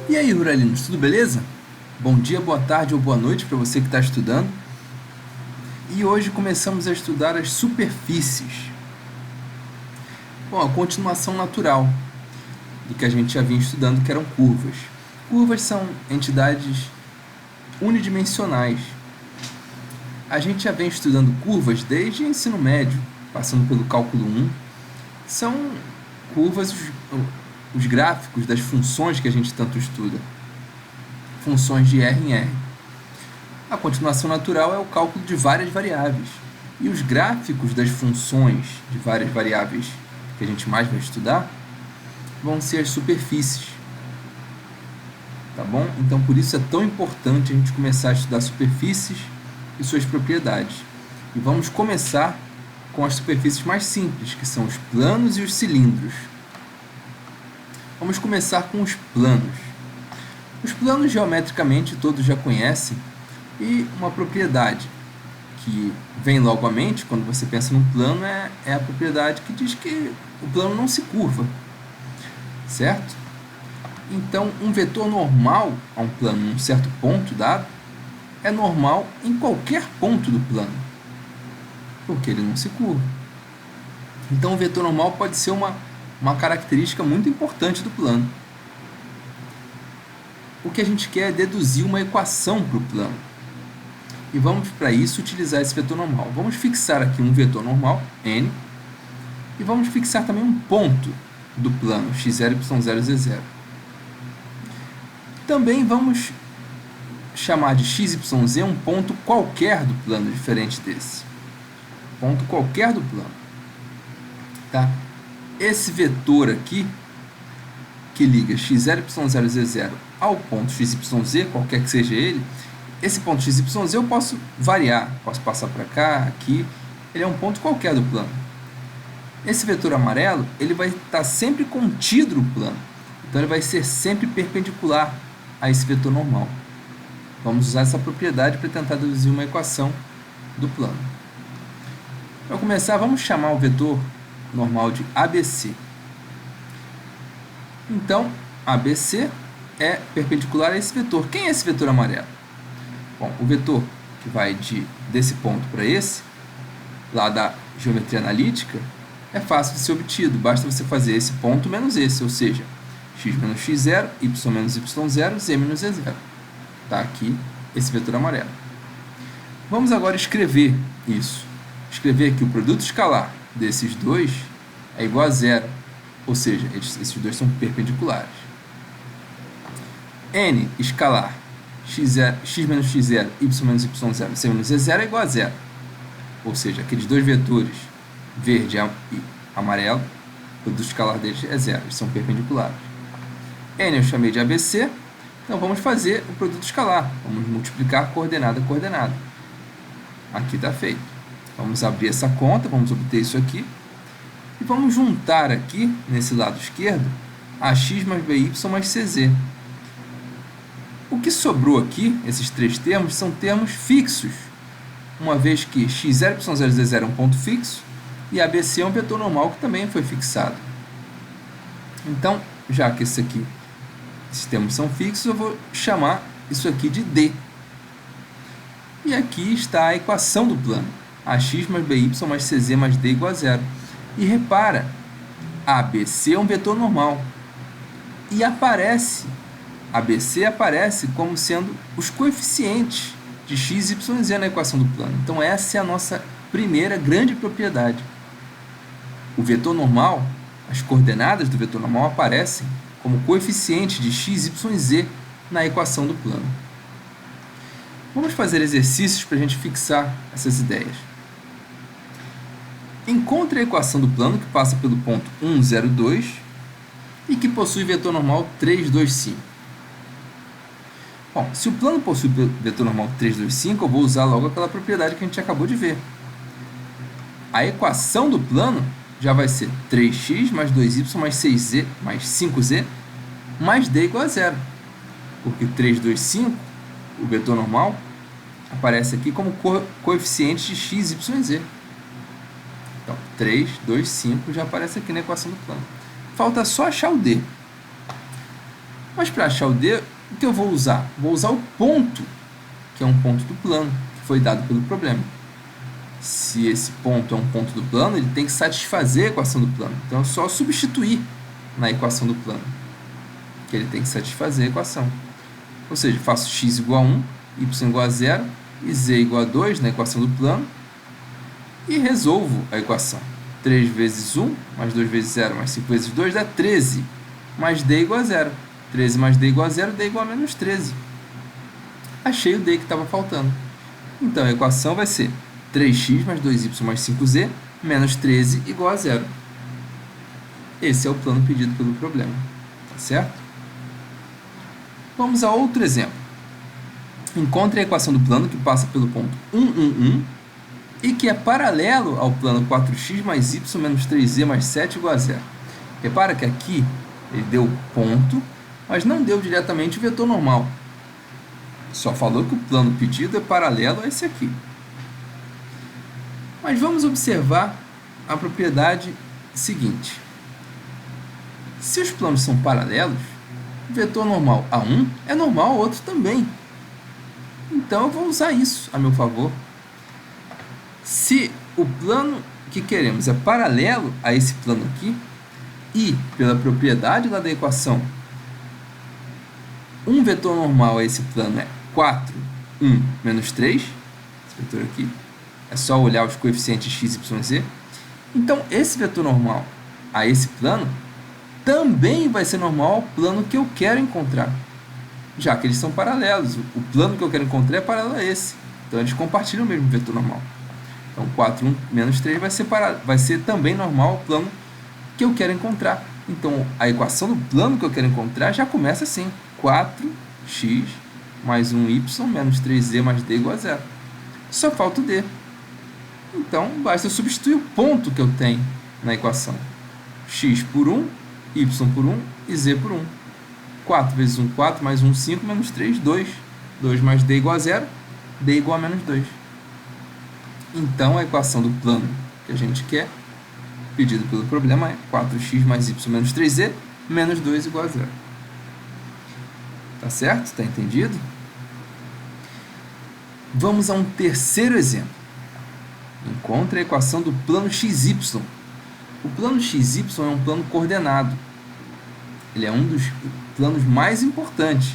E aí, Ruralinos, tudo beleza? Bom dia, boa tarde ou boa noite para você que está estudando. E hoje começamos a estudar as superfícies. Bom, a continuação natural do que a gente já vinha estudando, que eram curvas. Curvas são entidades unidimensionais. A gente já vem estudando curvas desde o ensino médio, passando pelo cálculo 1. São curvas, os gráficos das funções que a gente tanto estuda. Funções de R em R. A continuação natural é o cálculo de várias variáveis. E os gráficos das funções de várias variáveis que a gente mais vai estudar vão ser as superfícies. Tá bom? Então, por isso é tão importante a gente começar a estudar superfícies e suas propriedades. E vamos começar com as superfícies mais simples, que são os planos e os cilindros. Vamos começar com os planos. Os planos, geometricamente, todos já conhecem, e uma propriedade que vem logo à mente quando você pensa num plano é a propriedade que diz que o plano não se curva, certo? Então, um vetor normal a um plano num certo ponto dado é normal em qualquer ponto do plano, porque ele não se curva. Então, o vetor normal pode ser uma característica muito importante do plano. O que a gente quer é deduzir uma equação para o plano. E vamos, para isso, utilizar esse vetor normal. Vamos fixar aqui um vetor normal, n, e vamos fixar também um ponto do plano, x0, y0, z0. Também vamos chamar de x, y, z um ponto qualquer do plano, diferente desse. Ponto qualquer do plano. Tá? Esse vetor aqui, que liga x0, y0, z0 ao ponto x, y, z, qualquer que seja ele, esse ponto x, y, z eu posso variar, posso passar para cá, aqui, ele é um ponto qualquer do plano. Esse vetor amarelo, ele vai estar sempre contido no plano, então ele vai ser sempre perpendicular a esse vetor normal. Vamos usar essa propriedade para tentar deduzir uma equação do plano. Para começar, vamos chamar o vetor normal de ABC. Então, ABC é perpendicular a esse vetor. Quem é esse vetor amarelo? Bom, o vetor que vai desse ponto para esse, lá da geometria analítica, é fácil de ser obtido. Basta você fazer esse ponto menos esse, ou seja, x menos x0, y menos y0, z menos z0. Está aqui esse vetor amarelo. Vamos agora escrever isso. Escrever que o produto escalar desses dois é igual a zero, ou seja, esses dois são perpendiculares. N escalar x menos x0, y menos y0, z menos z0 é igual a zero. Ou seja, aqueles dois vetores, verde e amarelo, o produto escalar deles é zero, eles são perpendiculares. N eu chamei de ABC, então vamos fazer o produto escalar. Vamos multiplicar coordenada a coordenada. Aqui está feito. Vamos abrir essa conta, vamos obter isso aqui. E vamos juntar aqui, nesse lado esquerdo, ax mais by mais cz. O que sobrou aqui, esses três termos, são termos fixos, uma vez que x0, y0, z0 é um ponto fixo, e ABC é um vetor normal que também foi fixado. Então, já que esses termos são fixos, eu vou chamar isso aqui de D. E aqui está a equação do plano, ax mais by mais cz mais d igual a zero. E repara, ABC é um vetor normal, e ABC aparece como sendo os coeficientes de x, y e z na equação do plano. Então, essa é a nossa primeira grande propriedade. O vetor normal, as coordenadas do vetor normal aparecem como coeficientes de x, y e z na equação do plano. Vamos fazer exercícios para a gente fixar essas ideias. Encontre a equação do plano que passa pelo ponto 1, 0, 2 e que possui vetor normal 3, 2, 5. Bom, se o plano possui vetor normal 3, 2, 5, eu vou usar logo aquela propriedade que a gente acabou de ver. A equação do plano já vai ser 3x mais 2y mais 6z mais 5z mais d igual a zero. Porque 3, 2, 5, o vetor normal, aparece aqui como coeficiente de x, y e z. Então, 3, 2, 5 já aparece aqui na equação do plano. Falta só achar o d. Mas para achar o D, o que eu vou usar? Vou usar o ponto, que é um ponto do plano, que foi dado pelo problema. Se esse ponto é um ponto do plano, ele tem que satisfazer a equação do plano. Então é só substituir na equação do plano, que ele tem que satisfazer a equação. Ou seja, faço x igual a 1, y igual a 0 e z igual a 2 na equação do plano e resolvo a equação. 3 vezes 1 mais 2 vezes 0 mais 5 vezes 2 dá 13, mais d igual a 0. 13 mais d igual a 0, d igual a menos 13. Achei o d que estava faltando. Então a equação vai ser 3x mais 2y mais 5z menos 13 igual a 0. Esse é o plano pedido pelo problema. Tá certo? Vamos a outro exemplo. Encontre a equação do plano que passa pelo ponto 1, 1, 1 e que é paralelo ao plano 4x mais y menos 3z mais 7 igual a 0. Repara que aqui ele deu ponto, mas não deu diretamente o vetor normal. Só falou que o plano pedido é paralelo a esse aqui. Mas vamos observar a propriedade seguinte. Se os planos são paralelos, o vetor normal a um é normal ao outro também. Então eu vou usar isso a meu favor. Se o plano que queremos é paralelo a esse plano aqui, e pela propriedade lá da equação, um vetor normal a esse plano é 4, 1, menos 3, esse vetor aqui, é só olhar os coeficientes x, y, z. Então, esse vetor normal a esse plano também vai ser normal ao plano que eu quero encontrar, já que eles são paralelos. O plano que eu quero encontrar é paralelo a esse. Então, eles compartilham o mesmo vetor normal. Então, 4, 1, menos 3 vai ser também normal ao plano que eu quero encontrar. Então, a equação do plano que eu quero encontrar já começa assim. 4x mais 1y menos 3z mais d igual a 0. Só falta o d. Então, basta eu substituir o ponto que eu tenho na equação. X por 1, y por 1 e z por 1. 4 vezes 1, 4, mais 1, 5, menos 3, 2. 2 mais d igual a 0, d igual a menos 2. Então, a equação do plano que a gente quer, pedido pelo problema, é 4x mais y menos 3z, menos 2 igual a 0. Tá certo? Tá entendido? Vamos a um terceiro exemplo. Encontre a equação do plano XY. O plano XY é um plano coordenado. Ele é um dos planos mais importantes.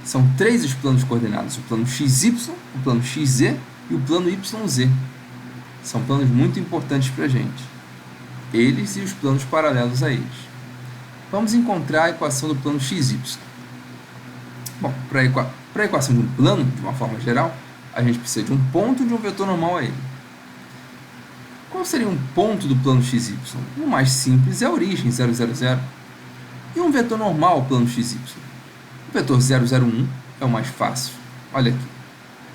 São 3 os planos coordenados: o plano XY, o plano XZ e o plano YZ. São planos muito importantes para a gente. Eles e os planos paralelos a eles. Vamos encontrar a equação do plano XY. Bom, para a equação de um plano, de uma forma geral, a gente precisa de um ponto e de um vetor normal a ele. Qual seria um ponto do plano XY? O mais simples é a origem, 0, 0, 0. E um vetor normal ao plano XY? O vetor 0, 0, 1 é o mais fácil. Olha aqui.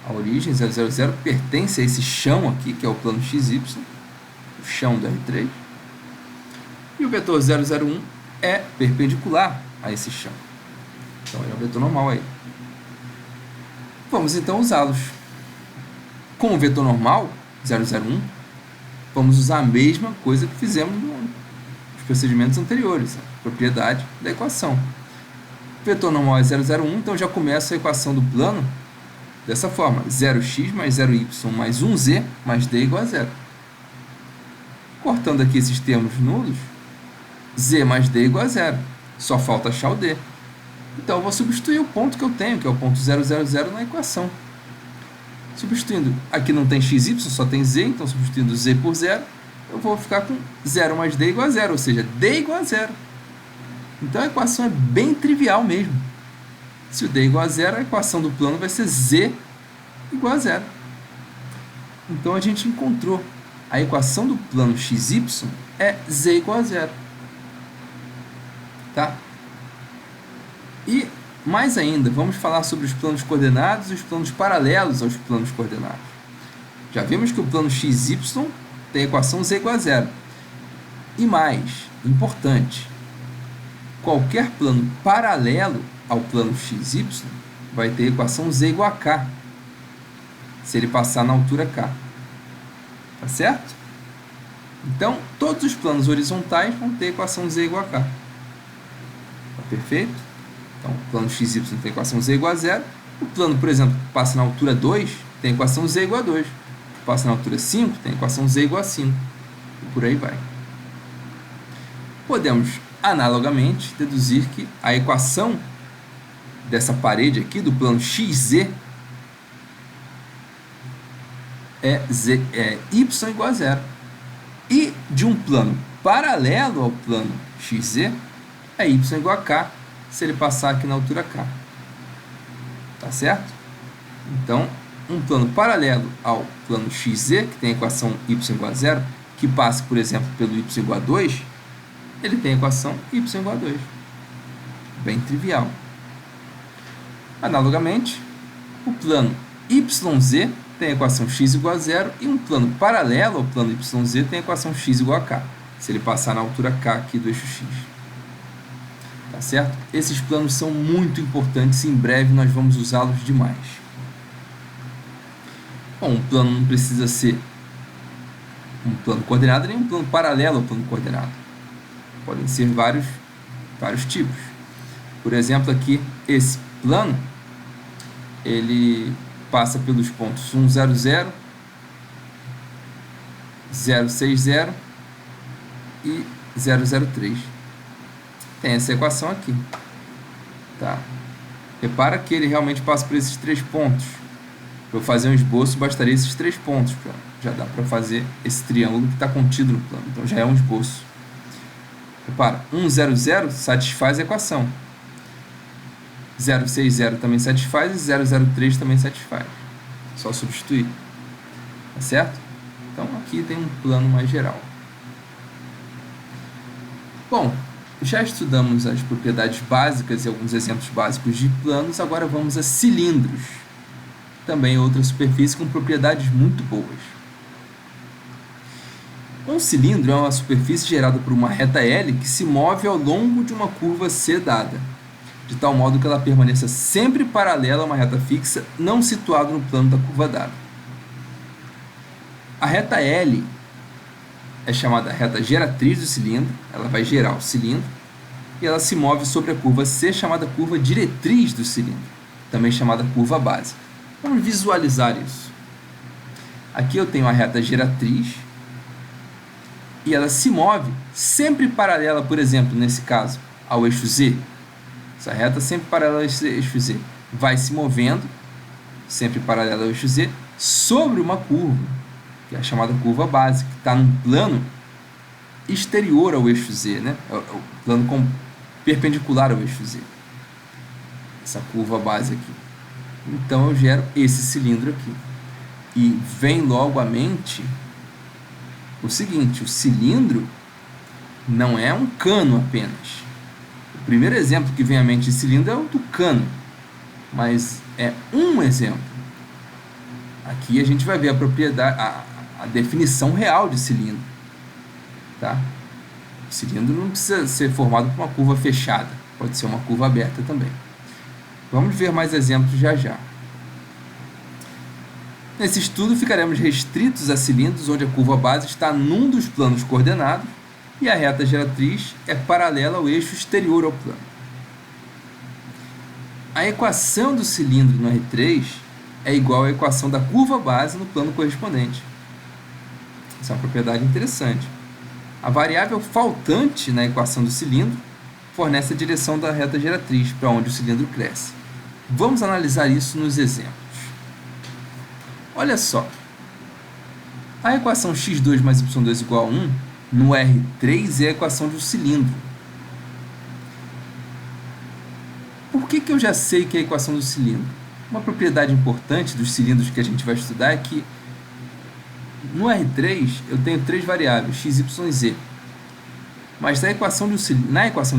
A origem, 0, 0, 0, pertence a esse chão aqui, que é o plano XY, o chão do R3. E o vetor 0, 0, 1 é perpendicular a esse chão. Então, ele é o vetor normal aí. Vamos, então, usá-los. Com o vetor normal, 0, 0, 1, vamos usar a mesma coisa que fizemos nos procedimentos anteriores, a propriedade da equação. O vetor normal é 0, 0, 1, então já começa a equação do plano dessa forma: 0x mais 0y mais 1z mais d igual a 0. Cortando aqui esses termos nulos, z mais d igual a 0. Só falta achar o d. Então, eu vou substituir o ponto que eu tenho, que é o ponto 0, 0, 0, na equação. Substituindo, aqui não tem xy, só tem z, então substituindo z por 0, eu vou ficar com 0 mais d igual a 0, ou seja, d igual a 0. Então, a equação é bem trivial mesmo. Se o d igual a 0, a equação do plano vai ser z igual a 0. Então, a gente encontrou a equação do plano xy é z igual a 0. Tá? E, mais ainda, vamos falar sobre os planos coordenados e os planos paralelos aos planos coordenados. Já vimos que o plano XY tem a equação z igual a 0. E mais, importante, qualquer plano paralelo ao plano XY vai ter a equação z igual a k, se ele passar na altura k. Tá certo? Então, todos os planos horizontais vão ter a equação z igual a k. Tá perfeito? Então, o plano XY tem a equação z igual a 0. O plano, por exemplo, que passa na altura 2, tem a equação z igual a 2. O que passa na altura 5, tem a equação z igual a 5. E por aí vai. Podemos, analogamente, deduzir que a equação dessa parede aqui, do plano XZ, é y igual a 0. E de um plano paralelo ao plano XZ, é y igual a k, se ele passar aqui na altura k. Tá certo? Então, um plano paralelo ao plano XZ, que tem a equação y igual a 0, que passa, por exemplo, pelo y igual a 2, ele tem a equação y igual a 2. Bem trivial. Analogamente, o plano YZ tem a equação x igual a 0 e um plano paralelo ao plano YZ tem a equação x igual a k, se ele passar na altura k aqui do eixo x. Tá certo? Esses planos são muito importantes e em breve nós vamos usá-los demais. Bom, um plano não precisa ser um plano coordenado nem um plano paralelo ao plano coordenado. Podem ser vários tipos. Por exemplo, aqui, esse plano, ele passa pelos pontos 1, 0, 0, 0, 6, 0 e 0, 0, 3. Tem essa equação aqui. Tá? Repara que ele realmente passa por esses 3 pontos. Para eu fazer um esboço, bastaria esses 3 pontos. Já dá para fazer esse triângulo que está contido no plano. Então, já é um esboço. Repara, 1, 0, 0 satisfaz a equação. 0, 6, 0 também satisfaz e 0, 0, 3 também satisfaz. Só substituir. Tá certo? Então, aqui tem um plano mais geral. Bom, já estudamos as propriedades básicas e alguns exemplos básicos de planos, agora vamos a cilindros. Também outra superfície com propriedades muito boas. Um cilindro é uma superfície gerada por uma reta L que se move ao longo de uma curva C dada, de tal modo que ela permaneça sempre paralela a uma reta fixa não situada no plano da curva dada. A reta L é chamada reta geratriz do cilindro, ela vai gerar o cilindro, e ela se move sobre a curva C, chamada curva diretriz do cilindro, também chamada curva base. Vamos visualizar isso. Aqui eu tenho a reta geratriz, e ela se move sempre paralela, por exemplo, nesse caso, ao eixo Z. Essa reta sempre paralela ao eixo Z. Vai se movendo, sempre paralela ao eixo Z, sobre uma curva, que é a chamada curva base, que está num plano exterior ao eixo Z, né? O plano perpendicular ao eixo Z. Essa curva base aqui. Então, eu gero esse cilindro aqui. E vem logo à mente o seguinte: o cilindro não é um cano apenas. O primeiro exemplo que vem à mente de cilindro é o do cano, mas é um exemplo. Aqui a gente vai ver a propriedade, a definição real de cilindro. Tá? O cilindro não precisa ser formado por uma curva fechada, pode ser uma curva aberta também. Vamos ver mais exemplos já já. Nesse estudo, ficaremos restritos a cilindros onde a curva base está num dos planos coordenados e a reta geratriz é paralela ao eixo exterior ao plano. A equação do cilindro no R3 é igual à equação da curva base no plano correspondente. Essa é uma propriedade interessante. A variável faltante na equação do cilindro fornece a direção da reta geratriz para onde o cilindro cresce. Vamos analisar isso nos exemplos. Olha só, a equação x2 mais y2 igual a 1, no R3 é a equação do cilindro. Por que eu já sei que é a equação do cilindro? Uma propriedade importante dos cilindros que a gente vai estudar é que no R3 eu tenho 3 variáveis, x, y e z. Mas na equação de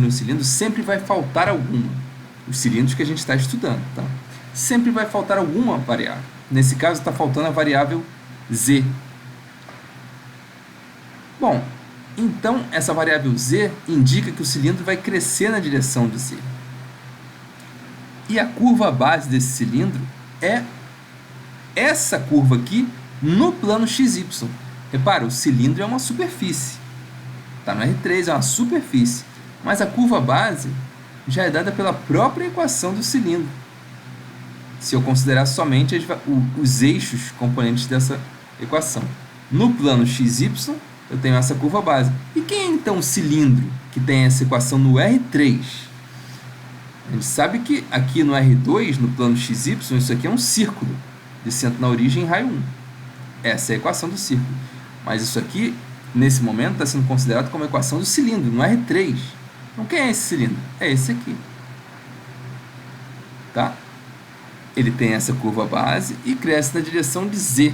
um cilindro sempre vai faltar alguma. Os cilindros que a gente está estudando, tá? Sempre vai faltar alguma variável. Nesse caso, está faltando a variável z. Bom, então essa variável z indica que o cilindro vai crescer na direção de z. E a curva base desse cilindro é essa curva aqui no plano xy. Repara, o cilindro é uma superfície. Está no R3, é uma superfície. Mas a curva base já é dada pela própria equação do cilindro, se eu considerar somente os eixos componentes dessa equação. No plano xy, eu tenho essa curva base. E quem é então o cilindro que tem essa equação no R3? A gente sabe que aqui no R2, no plano xy, isso aqui é um círculo de centro na origem em raio 1. Essa é a equação do círculo. Mas isso aqui, nesse momento, está sendo considerado como a equação do cilindro, no R3. Então, quem é esse cilindro? É esse aqui. Tá? Ele tem essa curva base e cresce na direção de z,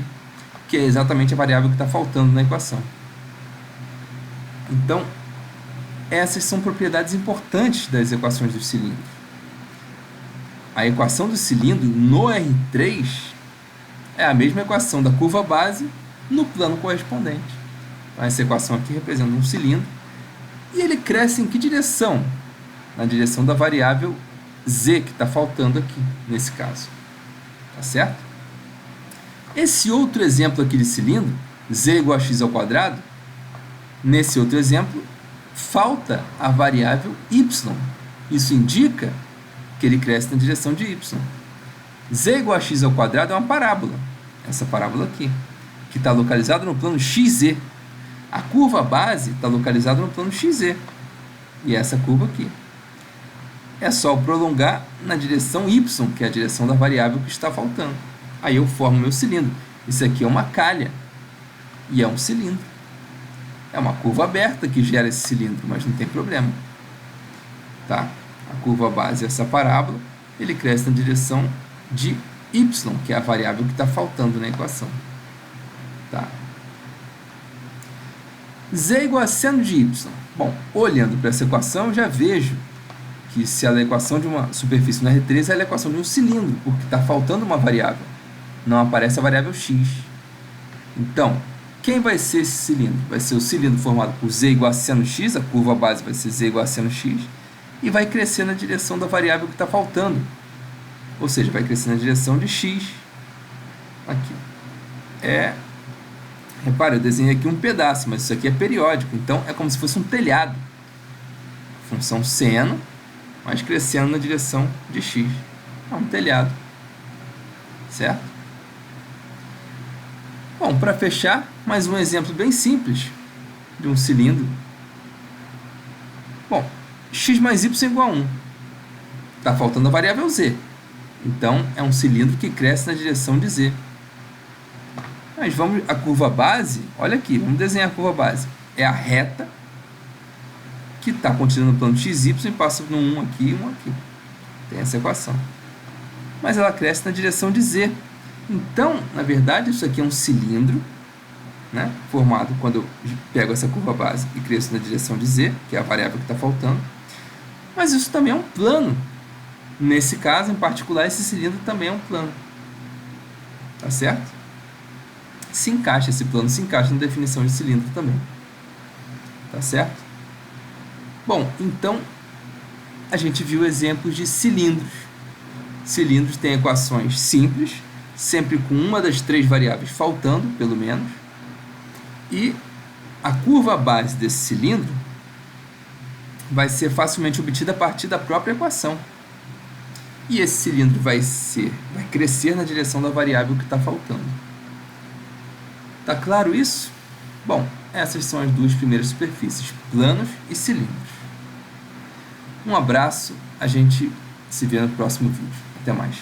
que é exatamente a variável que está faltando na equação. Então, essas são propriedades importantes das equações dos cilindros. A equação do cilindro no R3 é a mesma equação da curva base no plano correspondente. Então, essa equação aqui representa um cilindro e ele cresce em que direção? Na direção da variável z, que está faltando aqui, nesse caso. Tá certo? Esse outro exemplo aqui de cilindro, z igual a x ao quadrado, nesse outro exemplo, falta a variável y. Isso indica que ele cresce na direção de y. Z igual a x ao quadrado é uma parábola. Essa parábola aqui, que está localizada no plano xz. A curva base está localizada no plano xz. E essa curva aqui. É só prolongar na direção y, que é a direção da variável que está faltando. Aí eu formo meu cilindro. Isso aqui é uma calha. E é um cilindro. É uma curva aberta que gera esse cilindro, mas não tem problema. Tá? A curva base é essa parábola. Ele cresce na direção de y, que é a variável que está faltando na equação. Tá? Z igual a seno de y. Bom, olhando para essa equação, eu já vejo que se ela é a equação de uma superfície no R3, ela é a equação de um cilindro, porque está faltando uma variável. Não aparece a variável x. Então, quem vai ser esse cilindro? Vai ser o cilindro formado por z igual a seno x, a curva base vai ser z igual a seno x, e vai crescer na direção da variável que está faltando. Ou seja, vai crescer na direção de x. Aqui. Repare, eu desenhei aqui um pedaço, mas isso aqui é periódico, então é como se fosse um telhado. Função seno, mas crescendo na direção de x. É um telhado. Certo? Bom, para fechar, mais um exemplo bem simples de um cilindro. Bom, x mais y igual a 1. Está faltando a variável z. Então, é um cilindro que cresce na direção de z. Mas vamos, a curva base, olha aqui, vamos desenhar a curva base. É a reta que está contida no plano xy e passa no 1 aqui e 1 aqui. Tem essa equação. Mas ela cresce na direção de z. Então, na verdade, isso aqui é um cilindro, né, formado quando eu pego essa curva base e cresço na direção de z, que é a variável que está faltando. Mas isso também é um plano. Nesse caso, em particular, esse cilindro também é um plano. Tá certo? Esse plano se encaixa na definição de cilindro também. Tá certo? Bom, então, a gente viu exemplos de cilindros. Cilindros têm equações simples, sempre com uma das três variáveis faltando, pelo menos. E a curva base desse cilindro vai ser facilmente obtida a partir da própria equação. E esse cilindro vai crescer na direção da variável que está faltando. Tá claro isso? Bom, essas são as duas primeiras superfícies, planos e cilindros. Um abraço, a gente se vê no próximo vídeo. Até mais.